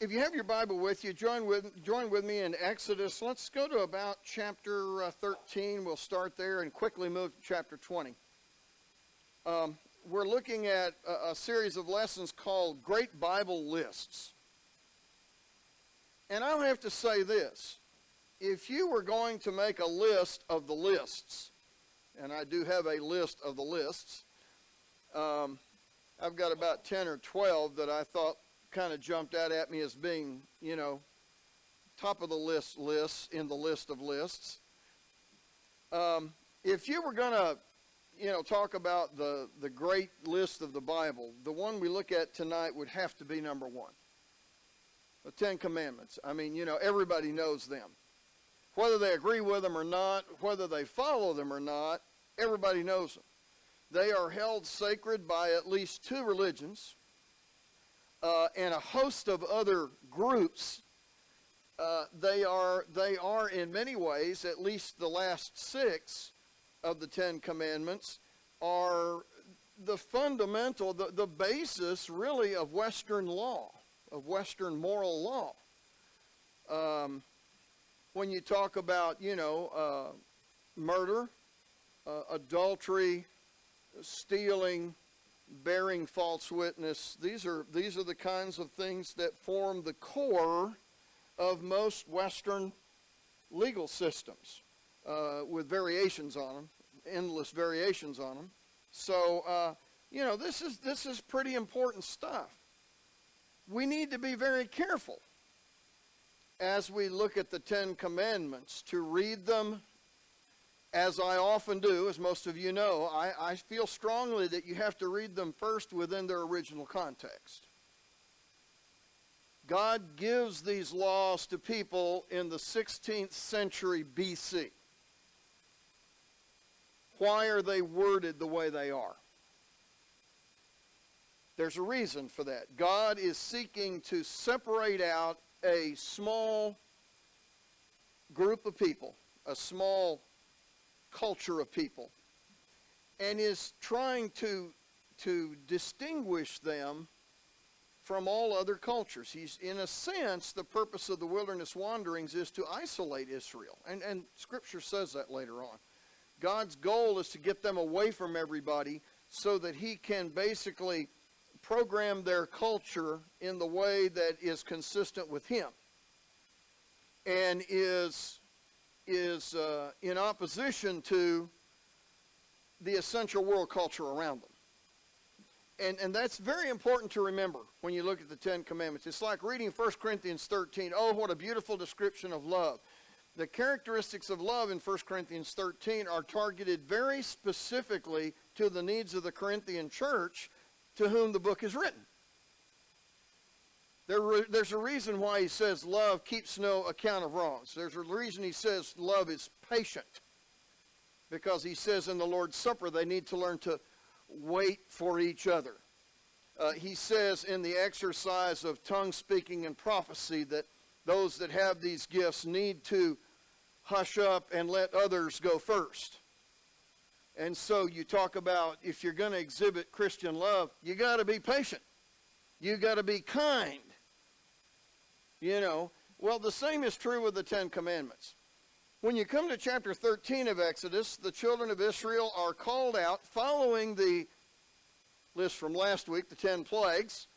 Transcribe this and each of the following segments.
If you have your Bible with you, join with me in Exodus. Let's go to about chapter 13. We'll start there and quickly move to chapter 20. We're looking at a series of lessons called Great Bible Lists. And I'll have to say this. If you were going to make a list of the lists, and I do have a list of the lists, I've got about 10 or 12 that I thought kind of jumped out at me as being, top of the lists in the list of lists. If you were going to, talk about the great list of the Bible, the one we look at tonight would have to be number one. The Ten Commandments. I mean, everybody knows them. Whether they agree with them or not, whether they follow them or not, everybody knows them. They are held sacred by at least two religions and a host of other groups. They are in many ways, at least the last six of the Ten Commandments, are the fundamental, the basis really of Western law, of Western moral law. When you talk about, murder, adultery, stealing, bearing false witness, these are the kinds of things that form the core of most Western legal systems, with variations on them, endless variations on them. So, this is pretty important stuff. We need to be very careful as we look at the Ten Commandments to read them, as I often do, as most of you know. I feel strongly that you have to read them first within their original context. God gives these laws to people in the 16th century BC. Why are they worded the way they are? There's a reason for that. God is seeking to separate out a small group of people, a small culture of people, and is trying to distinguish them from all other cultures. In a sense, the purpose of the wilderness wanderings is to isolate Israel, and Scripture says that later on. God's goal is to get them away from everybody so that he can basically program their culture in the way that is consistent with him and is in opposition to the essential world culture around them. And that's very important to remember when you look at the Ten Commandments. It's like reading 1 Corinthians 13. Oh, what a beautiful description of love. The characteristics of love in 1 Corinthians 13 are targeted very specifically to the needs of the Corinthian church to whom the book is written. There's a reason why he says love keeps no account of wrongs. There's a reason he says love is patient. Because he says in the Lord's Supper they need to learn to wait for each other. He says in the exercise of tongue speaking and prophecy that those that have these gifts need to hush up and let others go first. And so you talk about if you're going to exhibit Christian love, you got to be patient. You got to be kind. Well, the same is true with the Ten Commandments. When you come to chapter 13 of Exodus, the children of Israel are called out following the list from last week, the 10 plagues,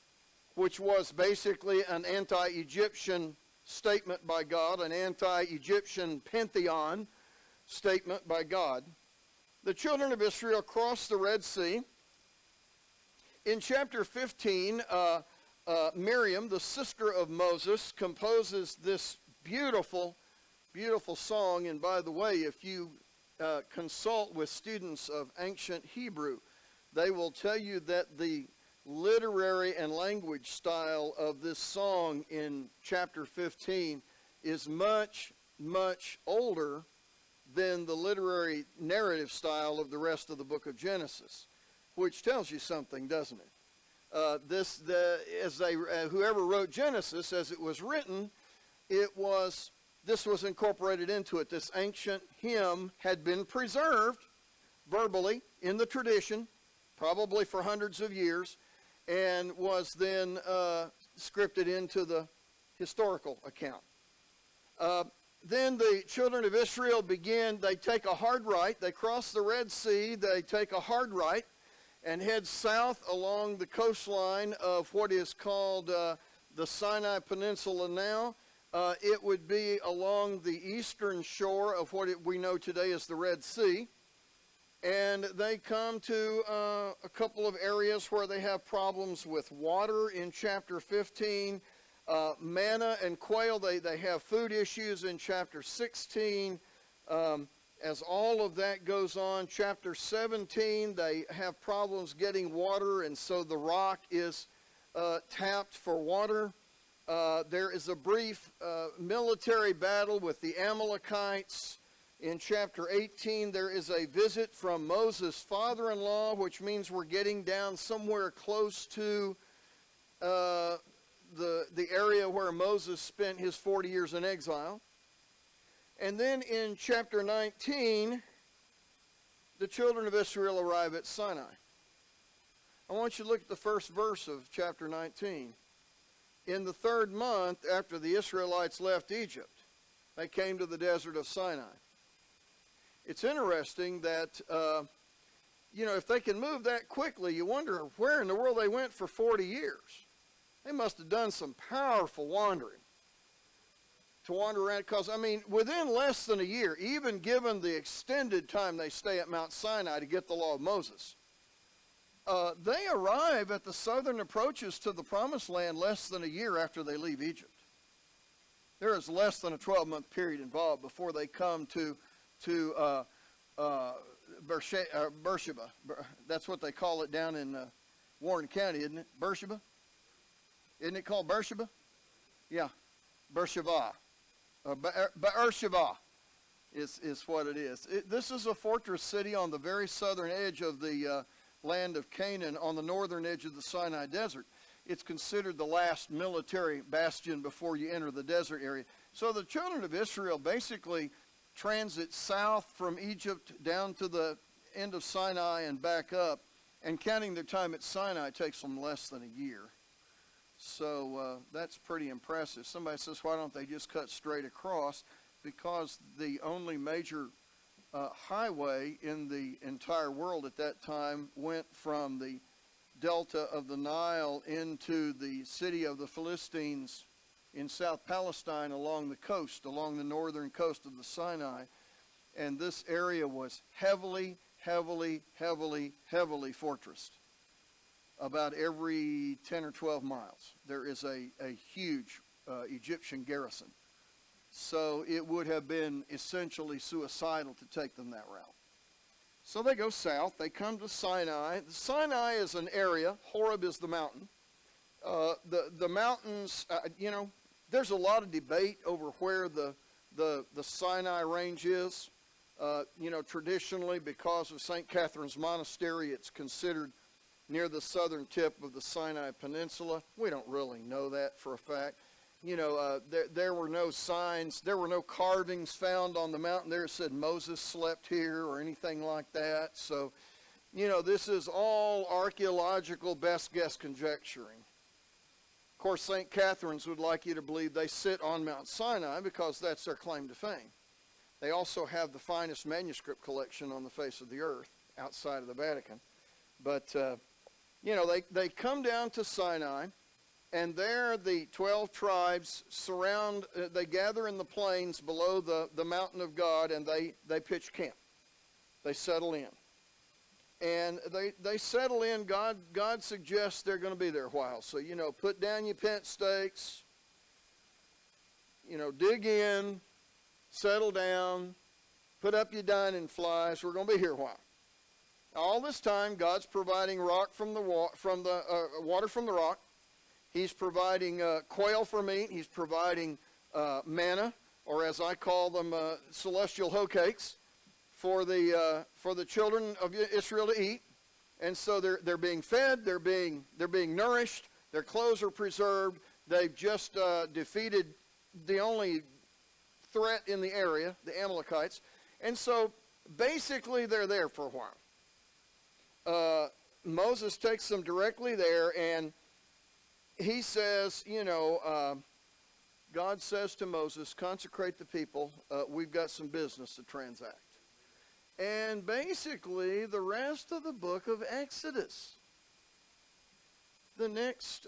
which was basically an anti-Egyptian statement by God, an anti-Egyptian pantheon statement by God. The children of Israel crossed the Red Sea. In chapter 15, Miriam, the sister of Moses, composes this beautiful, beautiful song. And by the way, if you consult with students of ancient Hebrew, they will tell you that the literary and language style of this song in chapter 15 is much, much older than the literary narrative style of the rest of the book of Genesis, which tells you something, doesn't it? Whoever wrote Genesis, as it was written, this was incorporated into it. This ancient hymn had been preserved verbally in the tradition, probably for hundreds of years, and was then scripted into the historical account. Then the children of Israel they take a hard right. They cross the Red Sea. They take a hard right and head south along the coastline of what is called the Sinai Peninsula now. It would be along the eastern shore of what we know today as the Red Sea. And they come to a couple of areas where they have problems with water in chapter 15. Manna and quail, they have food issues in chapter 16. As all of that goes on, chapter 17, they have problems getting water, and so the rock is tapped for water. There is a brief military battle with the Amalekites. In chapter 18, there is a visit from Moses' father-in-law, which means we're getting down somewhere close to the area where Moses spent his 40 years in exile. And then in chapter 19, the children of Israel arrive at Sinai. I want you to look at the first verse of chapter 19. In the 3rd month after the Israelites left Egypt, they came to the desert of Sinai. It's interesting that, if they can move that quickly, you wonder where in the world they went for 40 years. They must have done some powerful wandering to wander around, because, within less than a year, even given the extended time they stay at Mount Sinai to get the law of Moses, they arrive at the southern approaches to the Promised Land less than a year after they leave Egypt. There is less than a 12-month period involved before they come to Beersheba. That's what they call it down in Warren County, isn't it? Beersheba? Isn't it called Beersheba? Yeah, Beersheba. Beersheba is what it is. This is a fortress city on the very southern edge of the land of Canaan, on the northern edge of the Sinai Desert. It's considered the last military bastion before you enter the desert area. So the children of Israel basically transit south from Egypt down to the end of Sinai and back up, and counting their time at Sinai takes them less than a year. So that's pretty impressive. Somebody says, why don't they just cut straight across? Because the only major highway in the entire world at that time went from the delta of the Nile into the city of the Philistines in South Palestine along the coast, along the northern coast of the Sinai. And this area was heavily fortressed. About every 10 or 12 miles, there is a huge Egyptian garrison. So it would have been essentially suicidal to take them that route. So they go south. They come to Sinai. Sinai is an area. Horeb is the mountain. The mountains, there's a lot of debate over where the Sinai range is. Traditionally, because of St. Catherine's Monastery, it's considered near the southern tip of the Sinai Peninsula. We don't really know that for a fact. There were no signs, there were no carvings found on the mountain there that said Moses slept here or anything like that. So, this is all archaeological best guess conjecturing. Of course, St. Catherine's would like you to believe they sit on Mount Sinai because that's their claim to fame. They also have the finest manuscript collection on the face of the earth outside of the Vatican. But, they come down to Sinai, and there the 12 tribes they gather in the plains below the mountain of God, and they pitch camp. They settle in. And they settle in. God suggests they're going to be there a while. So, put down your pent stakes, dig in, settle down, put up your dining flies. We're going to be here a while. All this time, God's providing water from the rock. He's providing quail for meat. He's providing manna, or as I call them, celestial hoe cakes, for the children of Israel to eat. And so they're being fed. They're being nourished. Their clothes are preserved. They've just defeated the only threat in the area, the Amalekites. And so basically, they're there for a while. Moses takes them directly there, and he says, God says to Moses, consecrate the people. We've got some business to transact. And basically, the rest of the book of Exodus, the next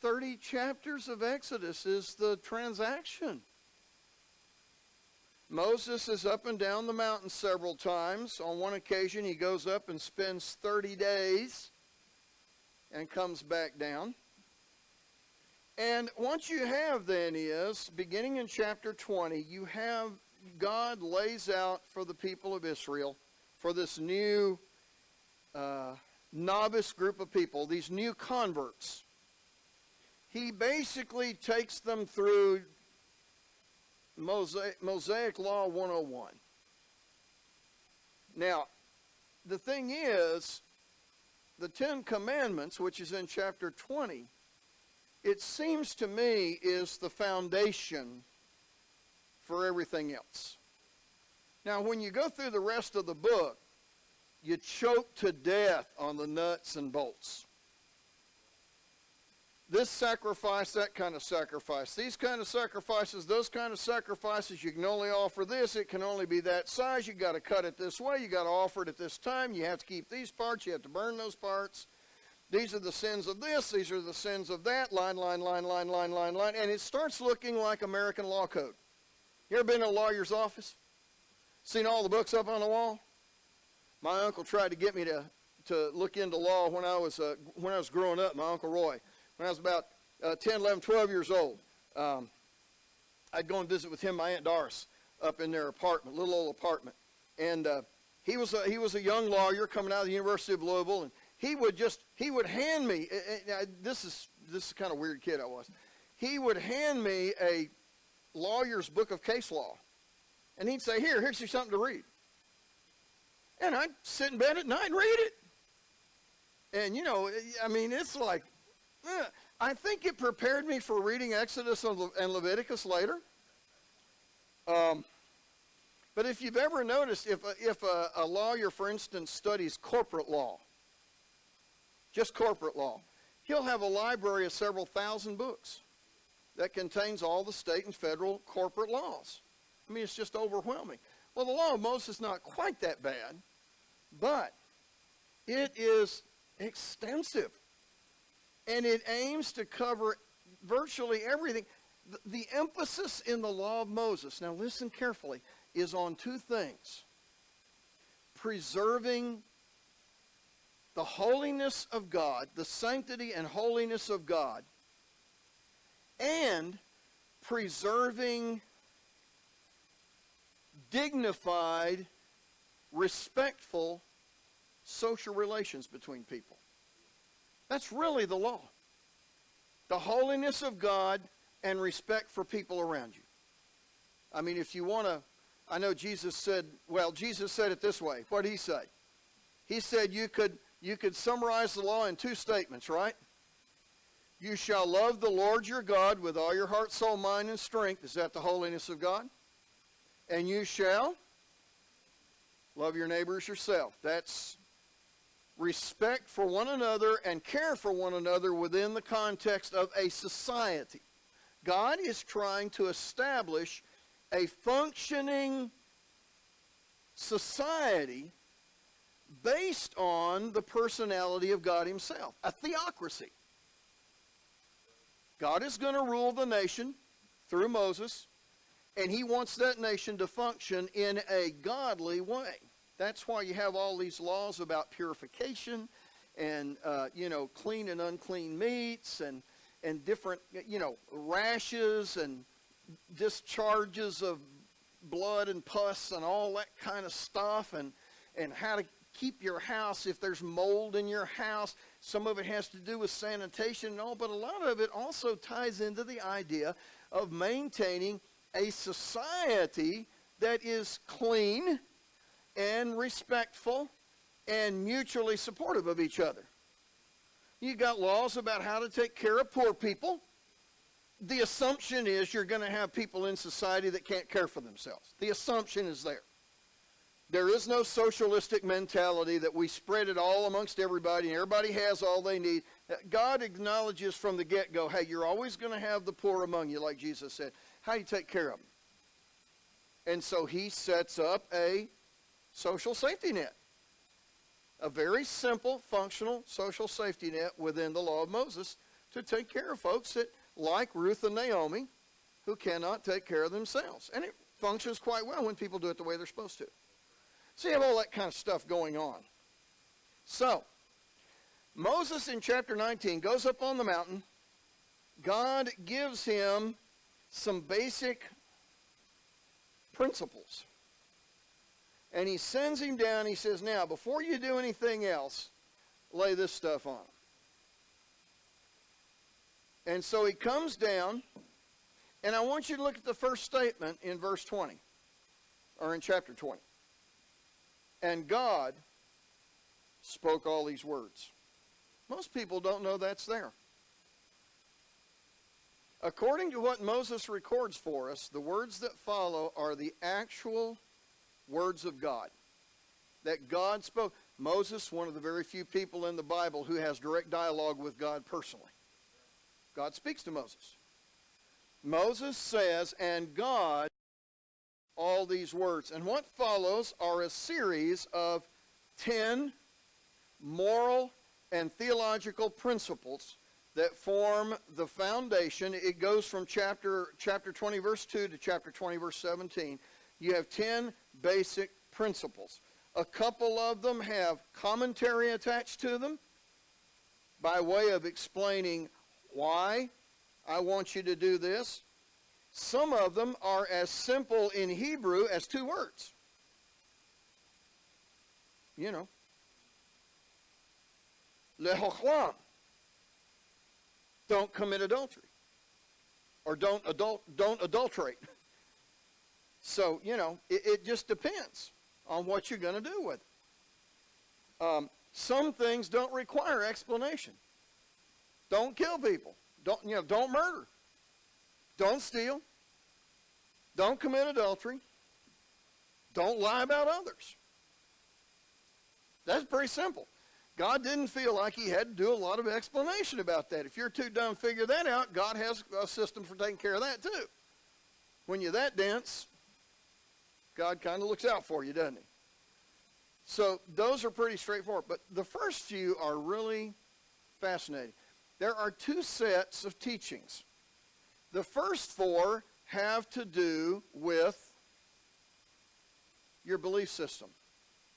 30 chapters of Exodus is the transaction. Moses is up and down the mountain several times. On one occasion, he goes up and spends 30 days and comes back down. And what you have then is, beginning in chapter 20, you have God lays out for the people of Israel, for this new novice group of people, these new converts. He basically takes them through Mosaic Law 101. Now, the thing is, the Ten Commandments, which is in chapter 20, it seems to me is the foundation for everything else. Now, when you go through the rest of the book, you choke to death on the nuts and bolts. This sacrifice, that kind of sacrifice. These kind of sacrifices, those kind of sacrifices, you can only offer this. It can only be that size. You've got to cut it this way. You've got to offer it at this time. You have to keep these parts. You have to burn those parts. These are the sins of this. These are the sins of that. Line, line, line, line, line, line, line. And it starts looking like American law code. You ever been in a lawyer's office? Seen all the books up on the wall? My uncle tried to get me to look into law when I was growing up, my Uncle Roy. When I was about 10, 11, 12 years old, I'd go and visit with him and my Aunt Doris up in their apartment, little old apartment. And he was a young lawyer coming out of the University of Louisville, and he would hand me, this is the kind of weird kid I was. He would hand me a lawyer's book of case law, and he'd say, here's something to read. And I'd sit in bed at night and read it. And, it's like, I think it prepared me for reading Exodus and Leviticus later. But if you've ever noticed, if a lawyer, for instance, studies corporate law, just corporate law, he'll have a library of several thousand books that contains all the state and federal corporate laws. I mean, it's just overwhelming. Well, the law of Moses is not quite that bad, but it is extensive. And it aims to cover virtually everything. The emphasis in the law of Moses, now listen carefully, is on two things. Preserving the holiness of God, the sanctity and holiness of God, and preserving dignified, respectful social relations between people. That's really the law. The holiness of God and respect for people around you. I mean, if you want to, I know Jesus said it this way. What did he say? He said you could summarize the law in two statements, right? You shall love the Lord your God with all your heart, soul, mind, and strength. Is that the holiness of God? And you shall love your neighbor as yourself. That's respect for one another and care for one another within the context of a society. God is trying to establish a functioning society based on the personality of God himself, a theocracy. God is going to rule the nation through Moses, and he wants that nation to function in a godly way. That's why you have all these laws about purification and, clean and unclean meats and different, rashes and discharges of blood and pus and all that kind of stuff and how to keep your house if there's mold in your house. Some of it has to do with sanitation and all, but a lot of it also ties into the idea of maintaining a society that is clean and respectful and mutually supportive of each other. You got laws about how to take care of poor people. The assumption is you're going to have people in society that can't care for themselves. The assumption is there. There is no socialistic mentality that we spread it all amongst everybody and everybody has all they need. God acknowledges from the get-go, hey, you're always going to have the poor among you, like Jesus said. How do you take care of them? And so he sets up a social safety net. A very simple, functional social safety net within the law of Moses to take care of folks that, like Ruth and Naomi, who cannot take care of themselves. And it functions quite well when people do it the way they're supposed to. So you have all that kind of stuff going on. So, Moses in chapter 19 goes up on the mountain. God gives him some basic principles. And he sends him down. He says, now, before you do anything else, lay this stuff on him. And so he comes down, and I want you to look at the first statement in verse 20, or in chapter 20. And God spoke all these words. Most people don't know that's there. According to what Moses records for us, the words that follow are the actual words of God. That God spoke. Moses, one of the very few people in the Bible who has direct dialogue with God personally. God speaks to Moses. Moses says, and God, all these words. And what follows are a series of 10 moral and theological principles that form the foundation. It goes from chapter 20, verse 2 to chapter 20, verse 17. You have 10 basic principles. A couple of them have commentary attached to them by way of explaining why I want you to do this. Some of them are as simple in Hebrew as 2 words. You know. Lehochlam. Don't commit adultery. Or don't adulterate. So, you know, it just depends on what you're going to do with it. Some things don't require explanation. Don't kill people. Don't murder. Don't steal. Don't commit adultery. Don't lie about others. That's pretty simple. God didn't feel like he had to do a lot of explanation about that. If you're too dumb to figure that out, God has a system for taking care of that too. When you're that dense, God kind of looks out for you, doesn't he? So those are pretty straightforward. But the first few are really fascinating. There are 2 sets of teachings. The first 4 have to do with your belief system,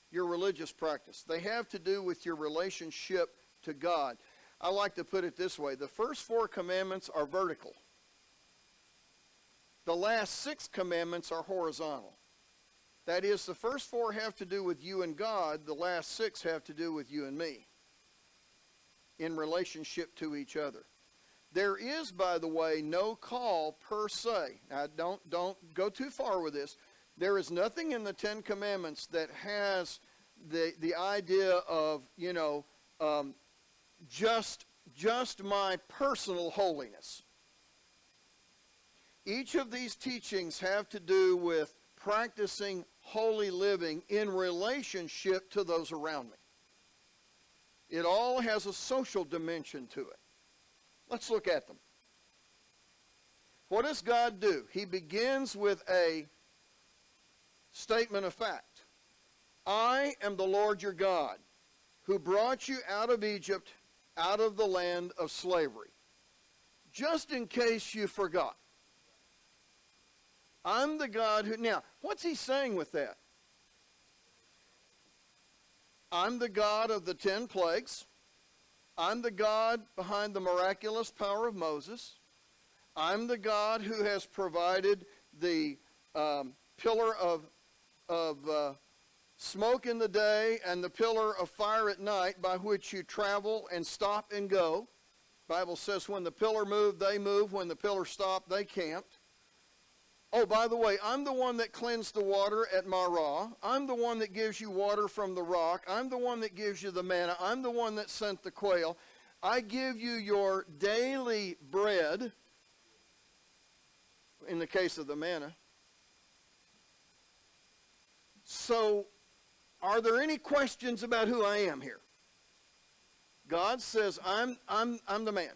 your religious practice. They have to do with your relationship to God. I like to put it this way. The first 4 commandments are vertical. The last 6 commandments are horizontal. That is, the first 4 have to do with you and God. The last 6 have to do with you and me in relationship to each other. There is, by the way, no call per se. Now, don't go too far with this. There is nothing in the 10 Commandments that has the idea of, just my personal holiness. Each of these teachings have to do with practicing holy living in relationship to those around me. It all has a social dimension to it. Let's look at them. What does God do? He begins with a statement of fact. I am the Lord your God, who brought you out of Egypt, out of the land of slavery. Just in case you forgot. I'm the God who... Now, what's he saying with that? I'm the God of the 10 plagues. I'm the God behind the miraculous power of Moses. I'm the God who has provided the pillar of smoke in the day and the pillar of fire at night by which you travel and stop and go. The Bible says when the pillar moved, they moved. When the pillar stopped, they camped. Oh, by the way, I'm the one that cleansed the water at Marah. I'm the one that gives you water from the rock. I'm the one that gives you the manna. I'm the one that sent the quail. I give you your daily bread, in the case of the manna. So, are there any questions about who I am here? God says, I'm the man.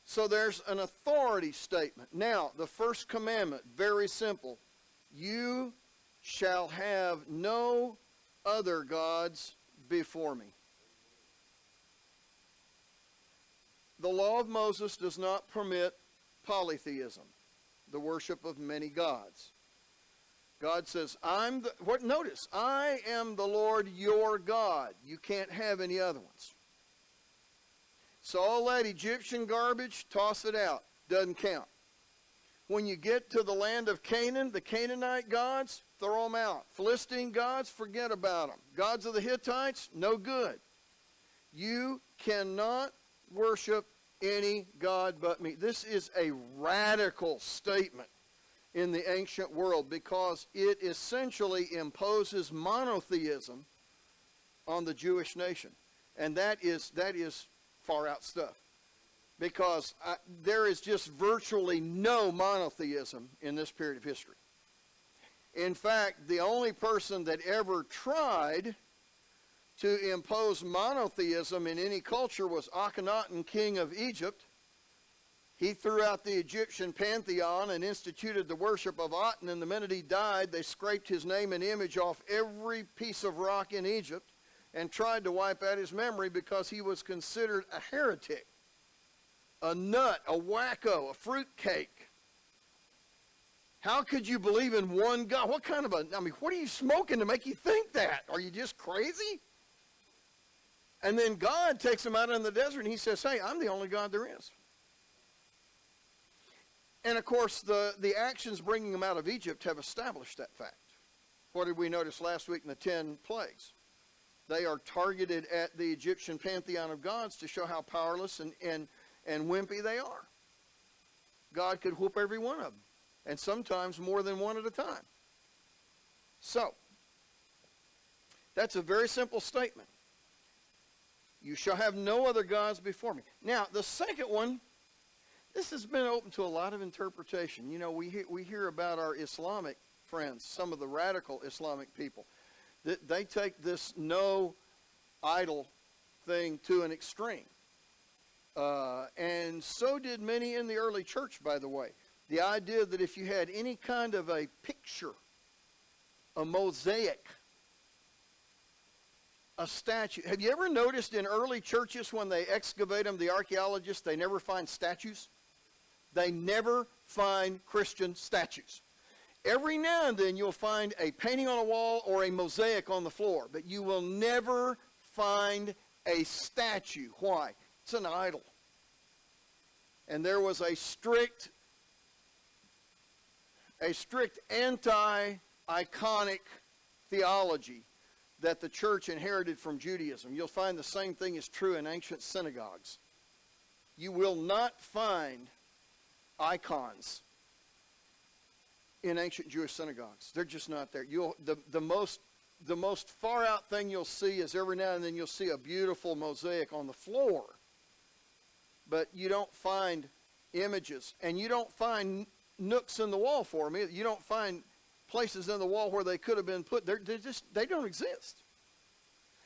So there's an authority statement. Now, the first commandment, very simple. You shall have no other gods before me. The law of Moses does not permit polytheism, the worship of many gods. God says, notice, I am the Lord your God. You can't have any other ones. So all that Egyptian garbage, toss it out. Doesn't count. When you get to the land of Canaan, the Canaanite gods, throw them out. Philistine gods, forget about them. Gods of the Hittites, no good. You cannot worship any god but me. This is a radical statement in the ancient world because it essentially imposes monotheism on the Jewish nation. And that is far out stuff. Because there is just virtually no monotheism in this period of history. In fact, the only person that ever tried to impose monotheism in any culture was Akhenaten, king of Egypt. He threw out the Egyptian pantheon and instituted the worship of Aten, and the minute he died, they scraped his name and image off every piece of rock in Egypt and tried to wipe out his memory because he was considered a heretic, a nut, a wacko, a fruitcake. How could you believe in one God? What are you smoking to make you think that? Are you just crazy? And then God takes him out in the desert and he says, hey, I'm the only God there is. And of course, the actions bringing him out of Egypt have established that fact. What did we notice last week in the 10 plagues? They are targeted at the Egyptian pantheon of gods to show how powerless and wimpy they are. God could whoop every one of them, and sometimes more than one at a time. So, that's a very simple statement. You shall have no other gods before me. Now, the second one, this has been open to a lot of interpretation. You know, we hear about our Islamic friends, some of the radical Islamic people. They take this no idol thing to an extreme. And so did many in the early church, by the way. The idea that if you had any kind of a picture, a mosaic, a statue. Have you ever noticed in early churches when they excavate them, the archaeologists, they never find statues? They never find Christian statues. Every now and then you'll find a painting on a wall or a mosaic on the floor, but you will never find a statue. Why? It's an idol. And there was a strict anti-iconic theology that the church inherited from Judaism. You'll find the same thing is true in ancient synagogues. You will not find icons in ancient Jewish synagogues. They're just not there. The most far out thing you'll see is every now and then you'll see a beautiful mosaic on the floor. But you don't find images, and you don't find nooks in the wall for them. You don't find places in the wall where they could have been put. They don't exist.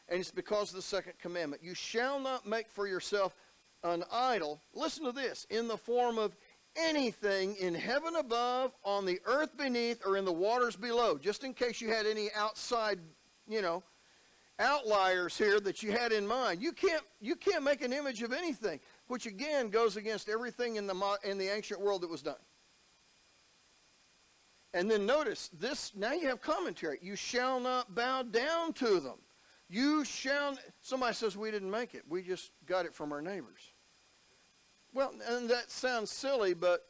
And it's because of the second commandment. You shall not make for yourself an idol, listen to this, in the form of anything in heaven above, on the earth beneath, or in the waters below. Just in case you had any outside, outliers here that you had in mind. You can't make an image of anything, which again goes against everything in the ancient world that was done. And then notice this, now you have commentary. You shall not bow down to them. Somebody says we didn't make it. We just got it from our neighbors. Well, and that sounds silly, but,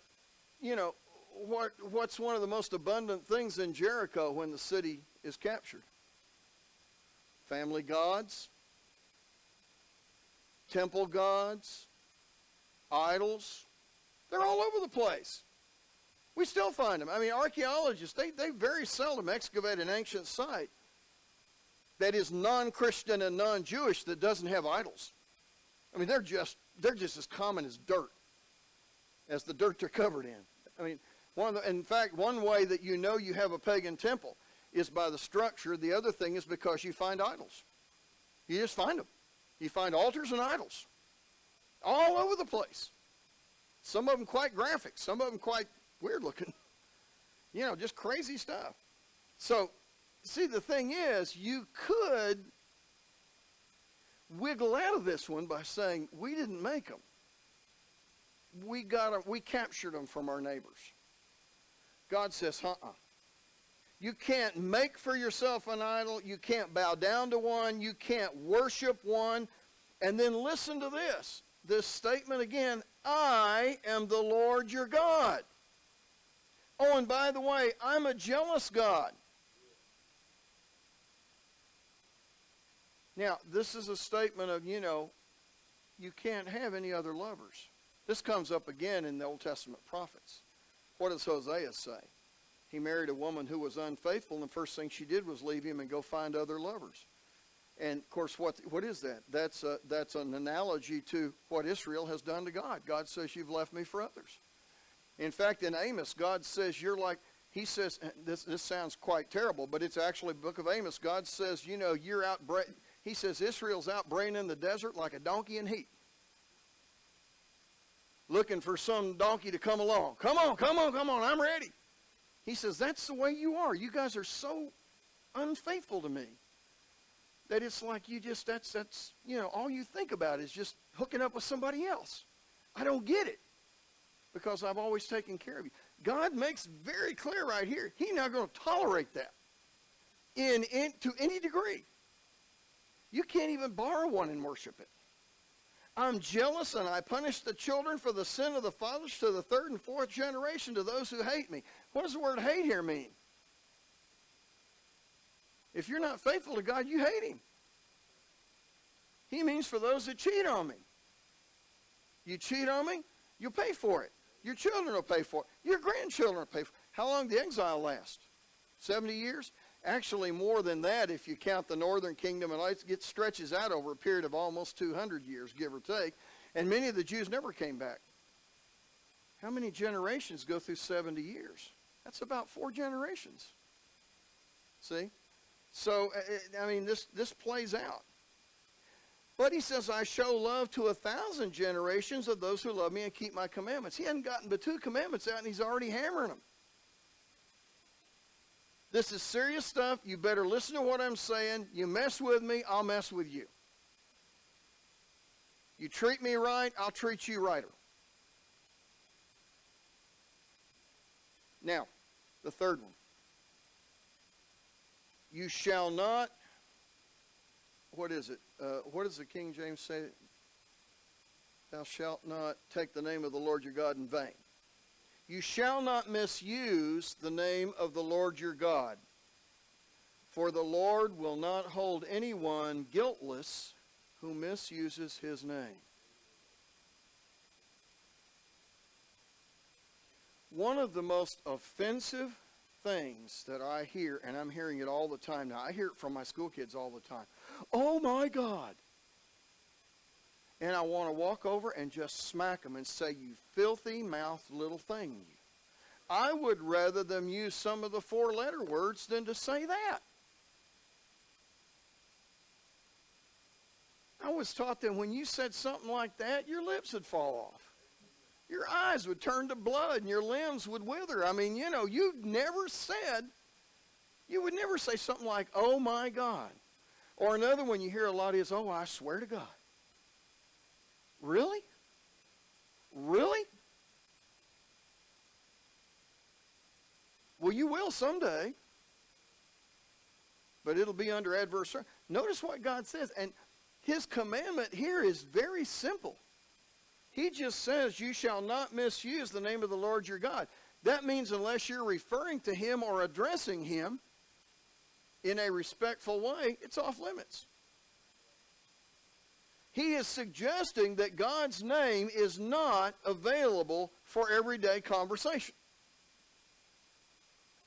what's one of the most abundant things in Jericho when the city is captured? Family gods, temple gods, idols. They're all over the place. We still find them. I mean, archaeologists, they very seldom excavate an ancient site that is non-Christian and non-Jewish that doesn't have idols. I mean, they're just as common as dirt, as the dirt they're covered in. I mean, in fact, one way that you know you have a pagan temple is by the structure. The other thing is because you find idols. You just find them. You find altars and idols all over the place. Some of them quite graphic, some of them quite weird looking. Just crazy stuff. So, see, the thing is, you could wiggle out of this one by saying, we didn't make them. We captured them from our neighbors. God says, You can't make for yourself an idol. You can't bow down to one. You can't worship one. And then listen to this statement again, I am the Lord your God. Oh, and by the way, I'm a jealous God. Now, this is a statement of, you can't have any other lovers. This comes up again in the Old Testament prophets. What does Hosea say? He married a woman who was unfaithful, and the first thing she did was leave him and go find other lovers. And, of course, what is that? That's an analogy to what Israel has done to God. God says, you've left me for others. In fact, in Amos, God says, he says, this sounds quite terrible, but it's actually the book of Amos. God says, you're out, he says, Israel's out braying in the desert like a donkey in heat, looking for some donkey to come along. Come on, I'm ready. He says, that's the way you are. You guys are so unfaithful to me that it's like that's all you think about is just hooking up with somebody else. I don't get it because I've always taken care of you. God makes very clear right here, he's not going to tolerate that to any degree. You can't even borrow one and worship it. I'm jealous, and I punish the children for the sin of the fathers to the third and fourth generation to those who hate me. What does the word hate here mean? If you're not faithful to God, you hate him. He means for those that cheat on me. You cheat on me, you'll pay for it. Your children will pay for it. Your grandchildren will pay for it. How long did the exile last? 70 years? Actually, more than that if you count the northern kingdom, and it stretches out over a period of almost 200 years, give or take. And many of the Jews never came back. How many generations go through 70 years? That's about 4 generations. See? So, this plays out. But he says, I show love to 1,000 generations of those who love me and keep my commandments. He hadn't gotten but 2 commandments out, and he's already hammering them. This is serious stuff. You better listen to what I'm saying. You mess with me, I'll mess with you. You treat me right, I'll treat you righter. Now, the third one. You shall not, what is it? What does the King James say? Thou shalt not take the name of the Lord your God in vain. You shall not misuse the name of the Lord your God, for the Lord will not hold anyone guiltless who misuses his name. One of the most offensive things that I hear, and I'm hearing it all the time now, I hear it from my school kids all the time. Oh my God. And I want to walk over and just smack them and say, you filthy-mouthed little thing. I would rather them use some of the 4-letter words than to say that. I was taught that when you said something like that, your lips would fall off. Your eyes would turn to blood and your limbs would wither. You would never say something like, oh my God. Or another one you hear a lot is, oh, I swear to God. Really? Really? Well, you will someday. But it'll be under adverse. Notice what God says. And his commandment here is very simple. He just says, you shall not misuse the name of the Lord your God. That means unless you're referring to him or addressing him in a respectful way, it's off limits. He is suggesting that God's name is not available for everyday conversation.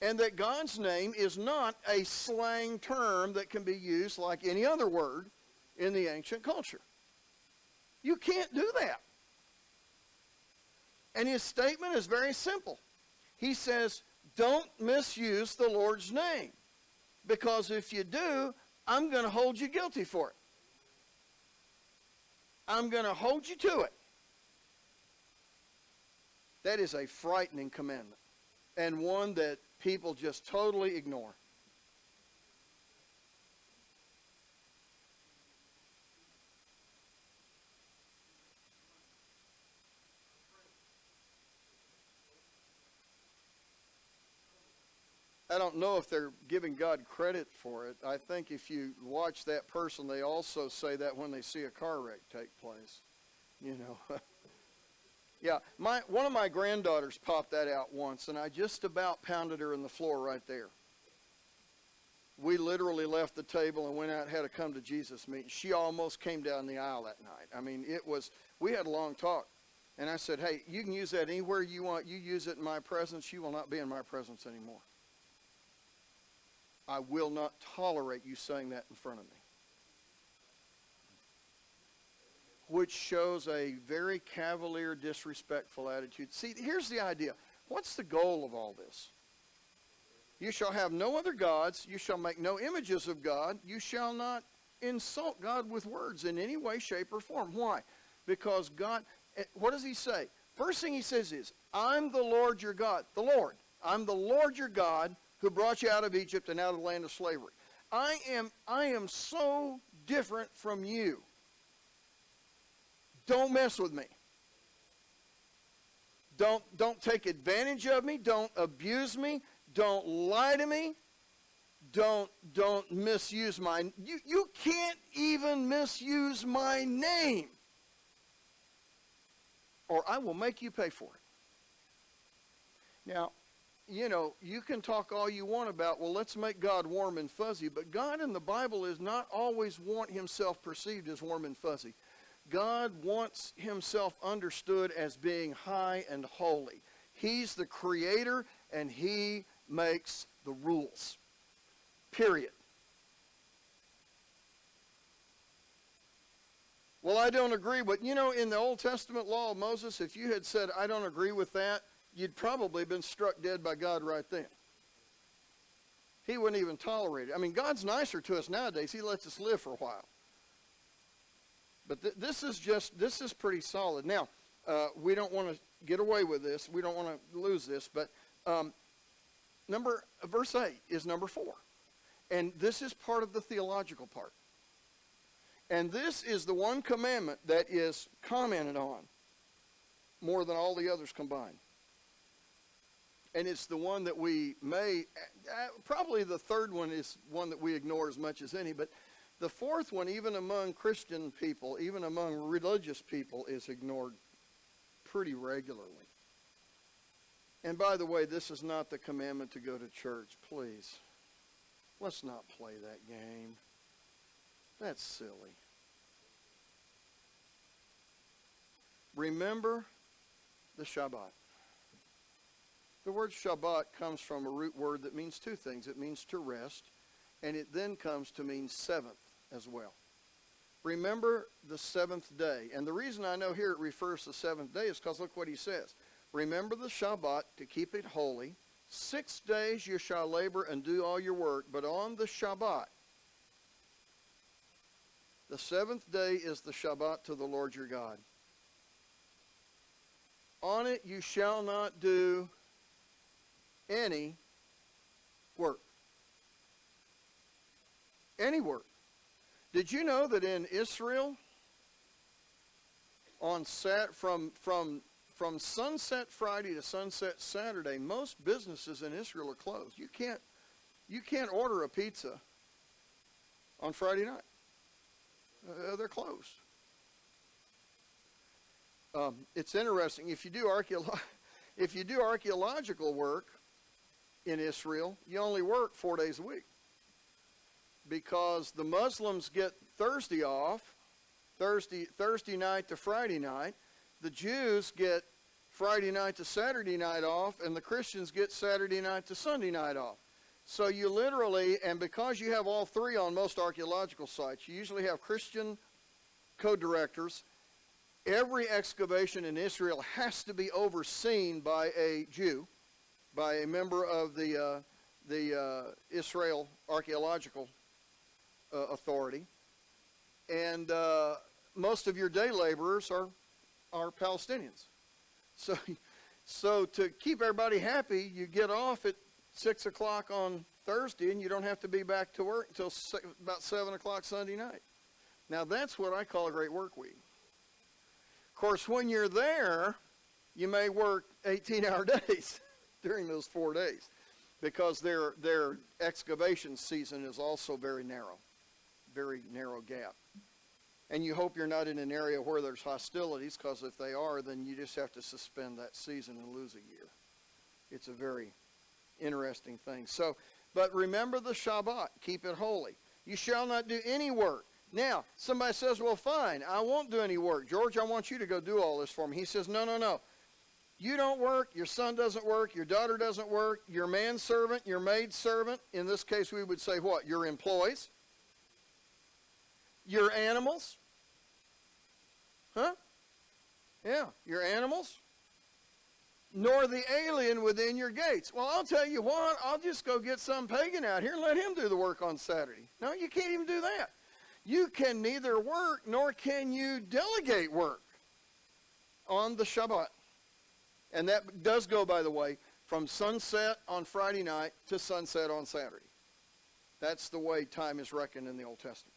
And that God's name is not a slang term that can be used like any other word in the ancient culture. You can't do that. And his statement is very simple. He says, don't misuse the Lord's name. Because if you do, I'm going to hold you guilty for it. I'm going to hold you to it. That is a frightening commandment, and one that people just totally ignore. I don't know if they're giving God credit for it. I think if you watch that person, they also say that when they see a car wreck take place. You know. Yeah, one of my granddaughters popped that out once, and I just about pounded her in the floor right there. We literally left the table and went out and had a come to Jesus meeting. She almost came down the aisle that night. I mean, we had a long talk. And I said, hey, you can use that anywhere you want. You use it in my presence. You will not be in my presence anymore. I will not tolerate you saying that in front of me. Which shows a very cavalier, disrespectful attitude. See, here's the idea. What's the goal of all this? You shall have no other gods. You shall make no images of God. You shall not insult God with words in any way, shape, or form. Why? Because God, what does he say? First thing he says is, I'm the Lord your God. The Lord. I'm the Lord your God who brought you out of Egypt and out of the land of slavery. I am so different from you. Don't mess with me. Don't take advantage of me. Don't abuse me. Don't lie to me. Don't misuse my... You can't even misuse my name. Or I will make you pay for it. Now, you know, you can talk all you want about, well, let's make God warm and fuzzy, but God in the Bible is not always want himself perceived as warm and fuzzy. God wants himself understood as being high and holy. He's the creator, and he makes the rules. Period. Well, I don't agree, but you know, in the Old Testament law of Moses, if you had said, I don't agree with that, you'd probably been struck dead by God right then. He wouldn't even tolerate it. I mean, God's nicer to us nowadays. He lets us live for a while. But this is pretty solid. Now, we don't want to get away with this. We don't want to lose this. But verse 8 is number 4. And this is part of the theological part. And this is the one commandment that is commented on more than all the others combined. And it's the one that we may, probably the third one is one that we ignore as much as any, but the fourth one, even among Christian people, even among religious people, is ignored pretty regularly. And by the way, this is not the commandment to go to church. Please, let's not play that game. That's silly. Remember the Shabbat. The word Shabbat comes from a root word that means two things. It means to rest, and it then comes to mean seventh as well. Remember the seventh day. And the reason I know here it refers to the seventh day is because look what he says. Remember the Shabbat to keep it holy. 6 days you shall labor and do all your work, but on the Shabbat, the seventh day is the Shabbat to the Lord your God. On it you shall not do any work. Any work. Did you know that in Israel, on from sunset Friday to sunset Saturday, most businesses in Israel are closed. You can't order a pizza on Friday night. They're closed. It's interesting. If you do archaeological work in Israel, you only work 4 days a week. Because the Muslims get Thursday off, Thursday night to Friday night. The Jews get Friday night to Saturday night off, and the Christians get Saturday night to Sunday night off. So you literally, and because you have all three on most archaeological sites, you usually have Christian co-directors. Every excavation in Israel has to be overseen by a Jew, by a member of the Israel Archaeological Authority. And most of your day laborers are Palestinians. So to keep everybody happy, you get off at 6 o'clock on Thursday, and you don't have to be back to work until about 7 o'clock Sunday night. Now, that's what I call a great work week. Of course, when you're there, you may work 18-hour days during those 4 days, because their excavation season is also very narrow gap. And you hope you're not in an area where there's hostilities, because if they are, then you just have to suspend that season and lose a year. It's a very interesting thing. So, but remember the Shabbat. Keep it holy. You shall not do any work. Now, somebody says, well, fine, I won't do any work. George, I want you to go do all this for me. He says, no. You don't work, your son doesn't work, your daughter doesn't work, your manservant, your maidservant, in this case we would say what? Your employees, your animals, yeah, your animals, nor the alien within your gates. Well, I'll tell you what, I'll just go get some pagan out here and let him do the work on Saturday. No, you can't even do that. You can neither work nor can you delegate work on the Shabbat. And that does go, by the way, from sunset on Friday night to sunset on Saturday. That's the way time is reckoned in the Old Testament.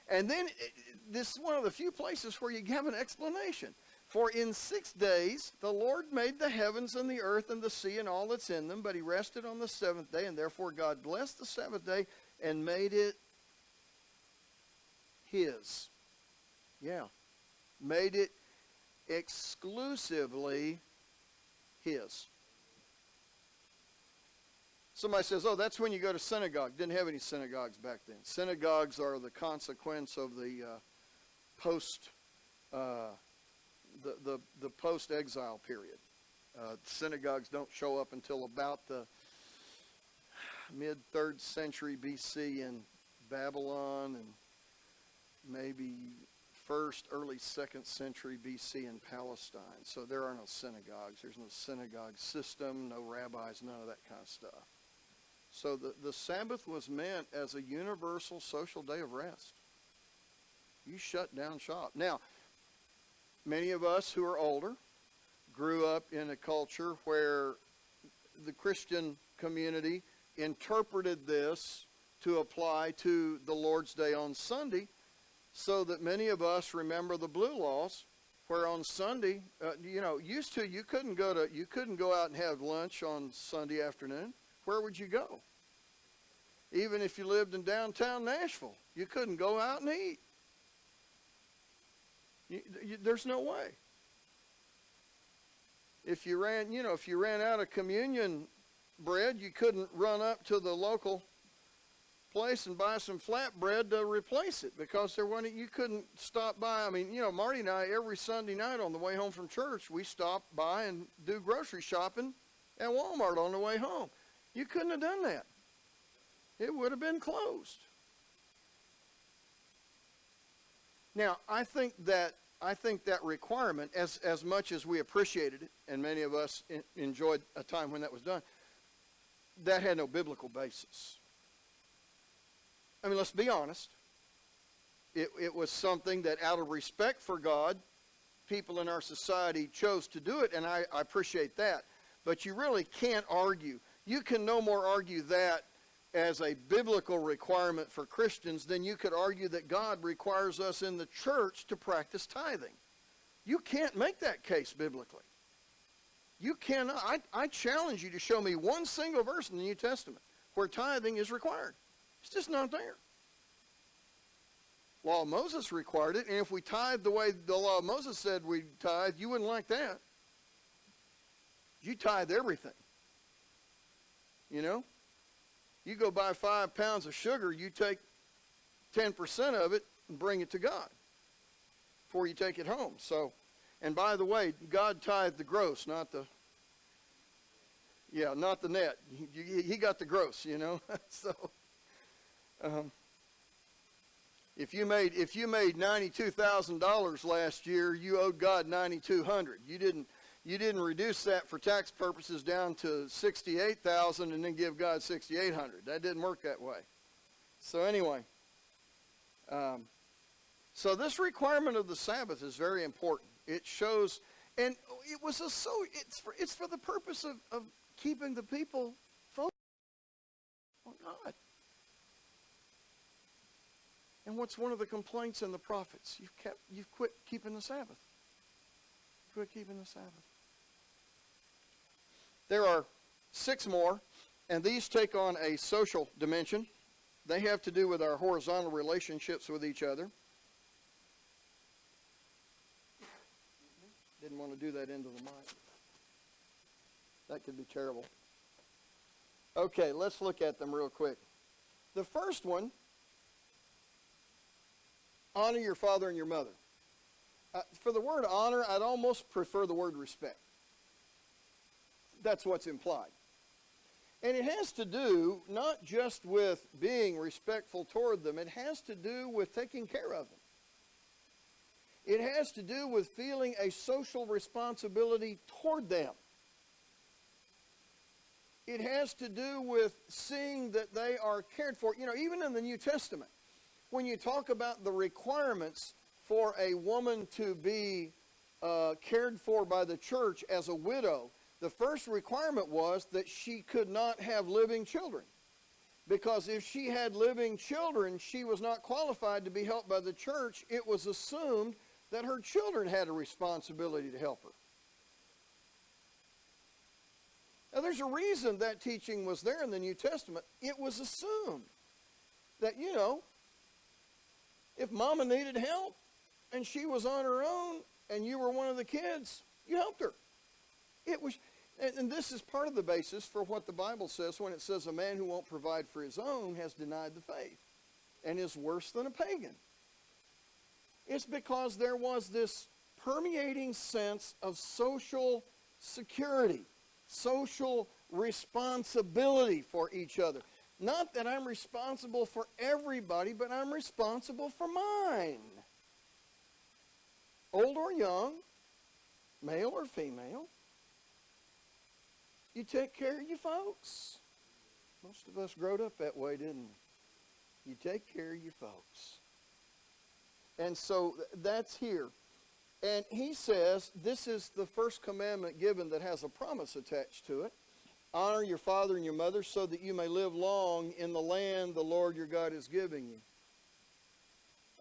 And then this is one of the few places where you have an explanation. For in 6 days the Lord made the heavens and the earth and the sea and all that's in them, but he rested on the seventh day, and therefore God blessed the Sabbath day and made it his. Yeah. Made it exclusively his. Somebody says, oh, that's when you go to synagogue. Didn't have any synagogues back then. Synagogues are the consequence of the post-exile period. Synagogues don't show up until about the mid-3rd century BC in Babylon, and maybe early 2nd century BC in Palestine. So there are no synagogues. There's no synagogue system, no rabbis, none of that kind of stuff. So the Sabbath was meant as a universal social day of rest. You shut down shop. Now, many of us who are older grew up in a culture where the Christian community interpreted this to apply to the Lord's Day on Sunday, so that many of us remember the blue laws, where on Sunday, used to you couldn't go out and have lunch on Sunday afternoon. Where would you go? Even if you lived in downtown Nashville, you couldn't go out and eat. There's no way. If you ran out of communion bread, you couldn't run up to the local place and buy some flatbread to replace it, because you couldn't stop by. I mean, Marty and I, every Sunday night on the way home from church, we stopped by and do grocery shopping at Walmart on the way home. You couldn't have done that. It would have been closed. Now, I think that requirement, as much as we appreciated it, and many of us enjoyed a time when that was done, that had no biblical basis. I mean, let's be honest. It was something that, out of respect for God, people in our society chose to do it, and I appreciate that. But you really can't argue. You can no more argue that as a biblical requirement for Christians than you could argue that God requires us in the church to practice tithing. You can't make that case biblically. You cannot. I challenge you to show me one single verse in the New Testament where tithing is required. It's just not there. Law of Moses required it, and if we tithe the way the law of Moses said we tithe, you wouldn't like that. You tithe everything. You go buy 5 pounds of sugar, you take 10% of it and bring it to God before you take it home. So, and by the way, God tithed the gross, not the net. He got the gross, So, if you made $92,000 last year, you owed God $9,200. You didn't reduce that for tax purposes down to $68,000 and then give God $6,800. That didn't work that way. So anyway, So this requirement of the Sabbath is very important. It shows, and it was it's for the purpose of keeping the people focused on God. And what's one of the complaints in the prophets? You've quit keeping the Sabbath. Quit keeping the Sabbath. There are 6 more, and these take on a social dimension. They have to do with our horizontal relationships with each other. Didn't want to do that into the mic. That could be terrible. Okay, let's look at them real quick. The first one, honor your father and your mother. For the word honor, I'd almost prefer the word respect. That's what's implied. And it has to do not just with being respectful toward them, it has to do with taking care of them. It has to do with feeling a social responsibility toward them. It has to do with seeing that they are cared for. You know, even in the New Testament, when you talk about the requirements for a woman to be cared for by the church as a widow, the first requirement was that she could not have living children. Because if she had living children, she was not qualified to be helped by the church. It was assumed that her children had a responsibility to help her. Now, there's a reason that teaching was there in the New Testament. It was assumed that, you know, if mama needed help and she was on her own and you were one of the kids, you helped her. It was, and this is part of the basis for what the Bible says when it says a man who won't provide for his own has denied the faith and is worse than a pagan. It's because there was this permeating sense of social security, social responsibility for each other. Not that I'm responsible for everybody, but I'm responsible for mine. Old or young, male or female, you take care of your folks. Most of us growed up that way, didn't we? You take care of your folks. And so that's here. And he says this is the first commandment given that has a promise attached to it. Honor your father and your mother so that you may live long in the land the Lord your God is giving you.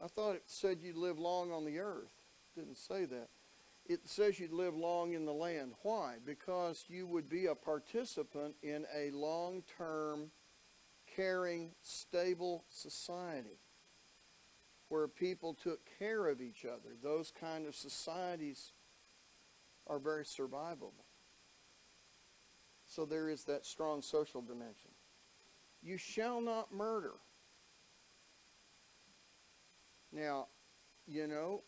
I thought it said you'd live long on the earth. It didn't say that. It says you'd live long in the land. Why? Because you would be a participant in a long-term, caring, stable society where people took care of each other. Those kind of societies are very survivable. So there is that strong social dimension. You shall not murder. Now, you know,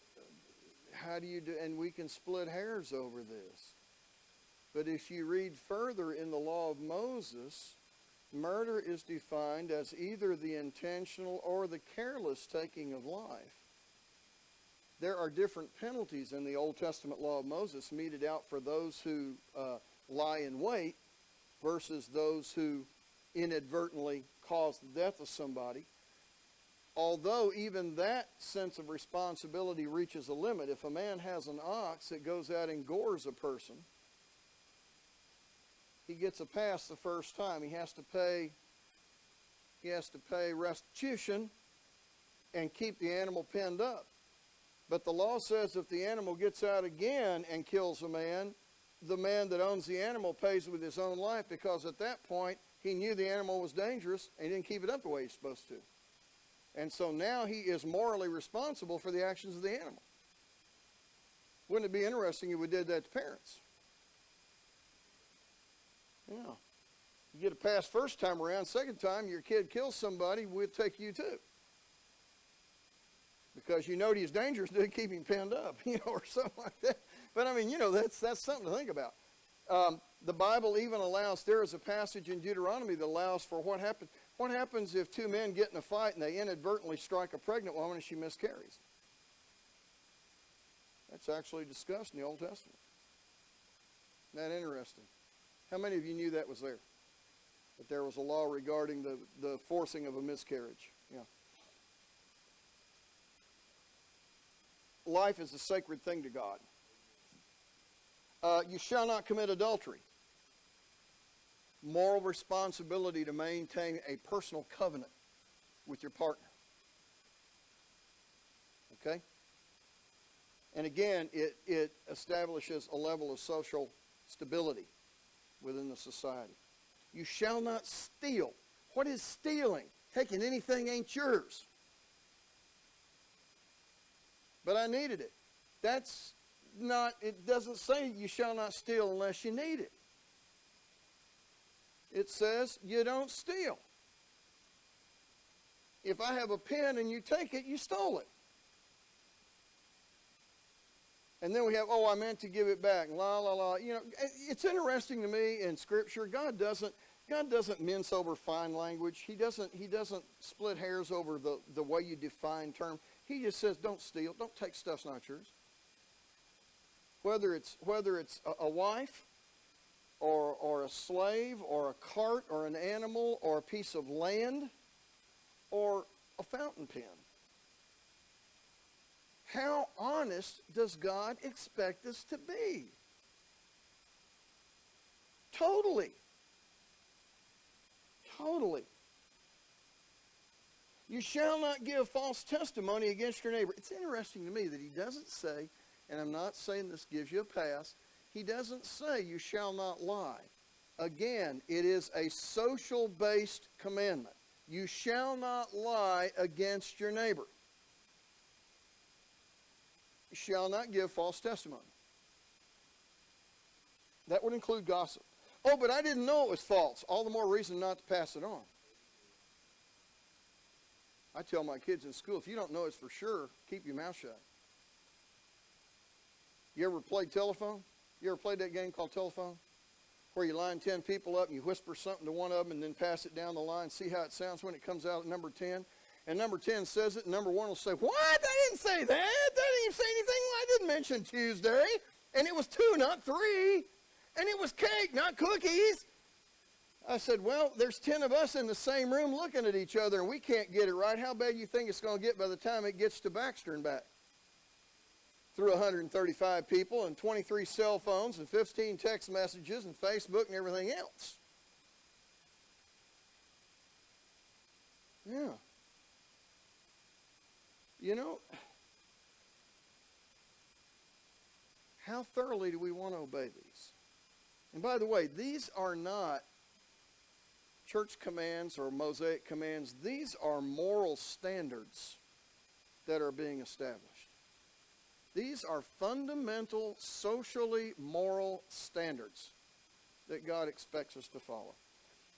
how do you do, and we can split hairs over this. But if you read further in the law of Moses, murder is defined as either the intentional or the careless taking of life. There are different penalties in the Old Testament law of Moses meted out for those who lie in wait versus those who inadvertently cause the death of somebody. Although even that sense of responsibility reaches a limit. If a man has an ox that goes out and gores a person, he gets a pass the first time. He has to pay restitution and keep the animal penned up. But the law says if the animal gets out again and kills a man, the man that owns the animal pays with his own life, because at that point he knew the animal was dangerous and he didn't keep it up the way he's supposed to. And so now he is morally responsible for the actions of the animal. Wouldn't it be interesting if we did that to parents? Yeah. You get a pass first time around, second time your kid kills somebody, we'll take you too. Because you know he's dangerous, didn't keep him penned up, or something like that. But I mean, that's something to think about. The Bible even allows, there is a passage in Deuteronomy that allows for what happens. What happens if two men get in a fight and they inadvertently strike a pregnant woman and she miscarries? That's actually discussed in the Old Testament. Isn't that interesting? How many of you knew that was there? That there was a law regarding the forcing of a miscarriage? Yeah. life is a sacred thing to God. You shall not commit adultery. Moral responsibility to maintain a personal covenant with your partner. Okay? And again, it establishes a level of social stability within the society. You shall not steal. What is stealing? Taking anything ain't yours. But I needed it. That's not, it doesn't say you shall not steal unless you need it. It says you don't steal. If I have a pen and you take it, you stole it. And then we have, oh, I meant to give it back. La, la, la. You know, it's interesting to me in Scripture, God doesn't mince over fine language. He doesn't split hairs over the way you define terms. He just says, don't steal. Don't take stuff that's not yours. Whether it's a wife or a slave or a cart or an animal or a piece of land or a fountain pen. How honest does God expect us to be? Totally. Totally. You shall not give false testimony against your neighbor. It's interesting to me that he doesn't say, and I'm not saying this gives you a pass, he doesn't say you shall not lie. Again, it is a social-based commandment. You shall not lie against your neighbor. You shall not give false testimony. That would include gossip. Oh, but I didn't know it was false. All the more reason not to pass it on. I tell my kids in school, if you don't know it's for sure, keep your mouth shut. You ever played telephone? You ever played that game called telephone? Where you line 10 people up and you whisper something to one of them and then pass it down the line, see how it sounds when it comes out at number 10? And number 10 says it, and number 1 will say, what? I didn't say that. I didn't even say anything. I didn't mention Tuesday. And it was 2, not 3. And it was cake, not cookies. I said, well, there's 10 of us in the same room looking at each other, and we can't get it right. How bad do you think it's going to get by the time it gets to Baxter and back? Through 135 people and 23 cell phones and 15 text messages and Facebook and everything else. Yeah. You know, how thoroughly do we want to obey these? And by the way, these are not church commands or Mosaic commands. These are moral standards that are being established. These are fundamental, socially moral standards that God expects us to follow.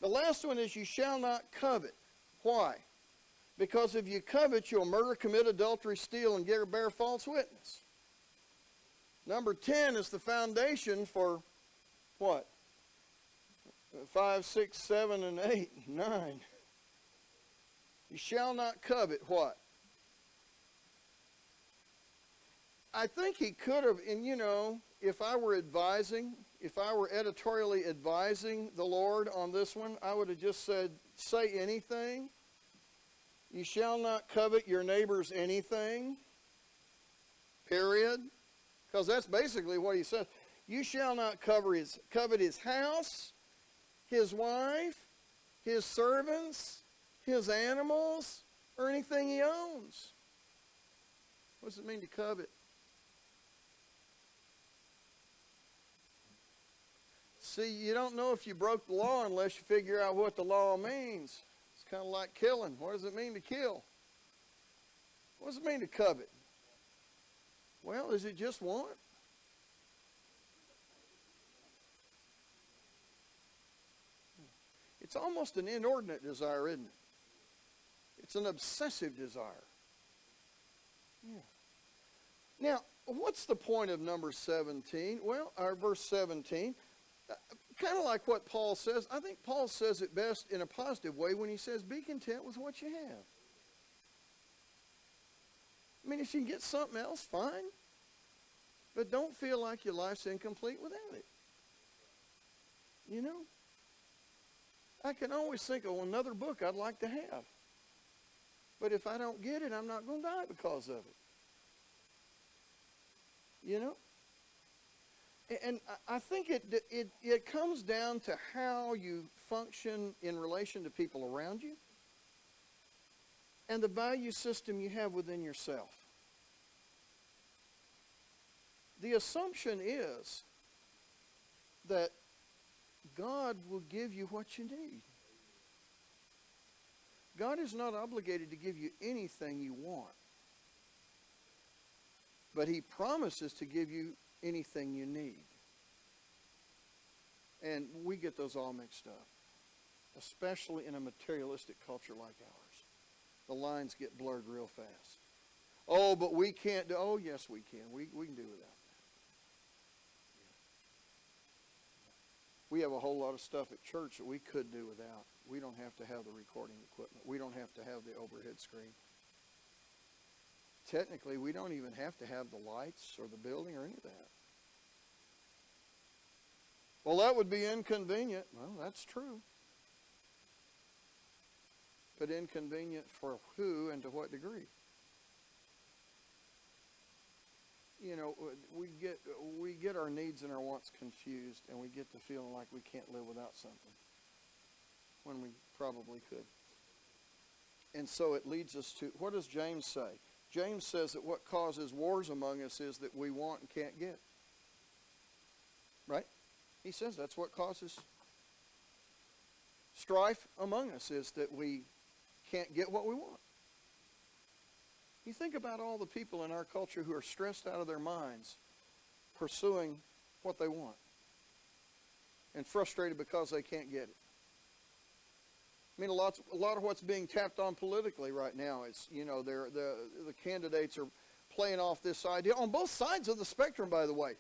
The last one is you shall not covet. Why? Because if you covet, you'll murder, commit adultery, steal, and bear false witness. Number 10 is the foundation for what? 5, 6, 7, and 8, 9. You shall not covet what? I think he could have, and you know, if I were editorially advising the Lord on this one, I would have just said, say anything. You shall not covet your neighbor's anything. Period. Because that's basically what he says. You shall not covet his house, his wife, his servants, his animals, or anything he owns. What does it mean to covet? See, you don't know if you broke the law unless you figure out what the law means. It's kind of like killing. What does it mean to kill? What does it mean to covet? Well, is it just want? It's almost an inordinate desire, isn't it? It's an obsessive desire. Yeah. Now, what's the point of number 17? Well, verse 17, kind of like what Paul says. I think Paul says it best in a positive way when he says, be content with what you have. I mean, if you can get something else, fine. But don't feel like your life's incomplete without it. You know? I can always think of another book I'd like to have. But if I don't get it, I'm not going to die because of it. You know? And I think it comes down to how you function in relation to people around you and the value system you have within yourself. The assumption is that God will give you what you need. God is not obligated to give you anything you want, but He promises to give you anything you need. And we get those all mixed up, especially in a materialistic culture like ours. The lines get blurred real fast. Oh, but we can't do. Oh, yes, we can. We can do without that. We have a whole lot of stuff at church that we could do without. We don't have to have the recording equipment. We don't have to have the overhead screen. Technically, we don't even have to have the lights or the building or any of that. Well, that would be inconvenient. Well, that's true. But inconvenient for who and to what degree? You know, we get our needs and our wants confused, and we get to feeling like we can't live without something when we probably could. And so it leads us to, what does James say? James says that what causes wars among us is that we want and can't get. Right? He says that's what causes strife among us, is that we can't get what we want. You think about all the people in our culture who are stressed out of their minds pursuing what they want and frustrated because they can't get it. I mean, a lot of what's being tapped on politically right now is, you know, the candidates are playing off this idea on both sides of the spectrum, by the way.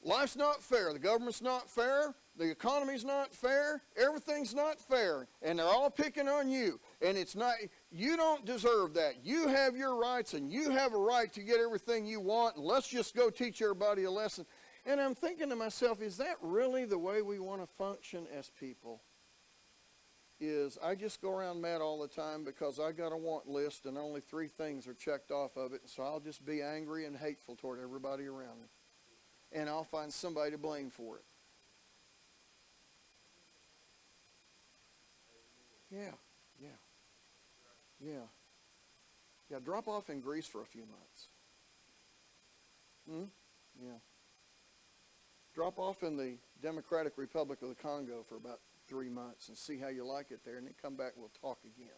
Life's not fair. The government's not fair. The economy's not fair. Everything's not fair. And they're all picking on you. And it's not, you don't deserve that. You have your rights, and you have a right to get everything you want. And let's just go teach everybody a lesson. And I'm thinking to myself, is that really the way we want to function as people? Is I just go around mad all the time because I got a want list and only 3 things are checked off of it. So I'll just be angry and hateful toward everybody around me. And I'll find somebody to blame for it. Yeah, drop off in Greece for a few months. Yeah. Drop off in the Democratic Republic of the Congo for about 3 months and see how you like it there, and then come back and we'll talk again.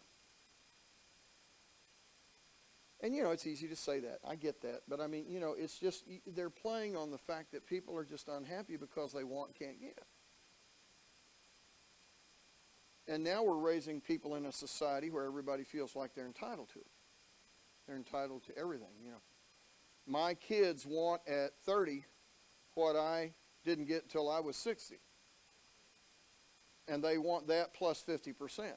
And, you know, it's easy to say that. I get that. But, I mean, you know, it's just, they're playing on the fact that people are just unhappy because they want and can't get. And now we're raising people in a society where everybody feels like they're entitled to it. They're entitled to everything, you know. My kids want at 30 what I didn't get until I was 60. And they want that plus 50%.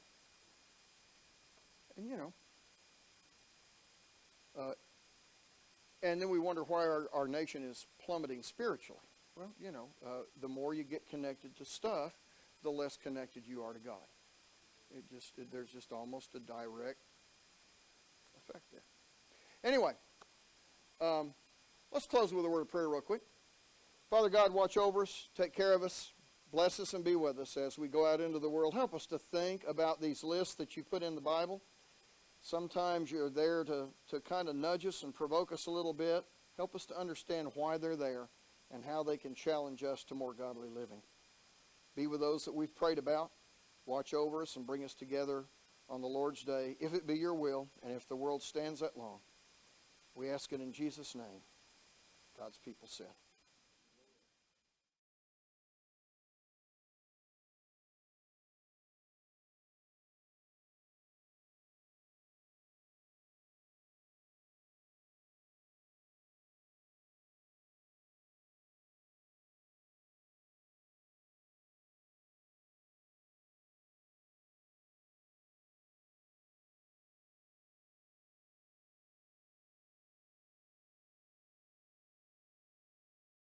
And, you know. And then we wonder why our nation is plummeting spiritually. Well, you know, the more you get connected to stuff, the less connected you are to God. There's just almost a direct effect there. Anyway, let's close with a word of prayer real quick. Father God, watch over us, take care of us, bless us and be with us as we go out into the world. Help us to think about these lists that you put in the Bible. Sometimes you're there to kind of nudge us and provoke us a little bit. Help us to understand why they're there and how they can challenge us to more godly living. Be with those that we've prayed about. Watch over us and bring us together on the Lord's day, if it be your will, and if the world stands that long. We ask it in Jesus' name. God's people said.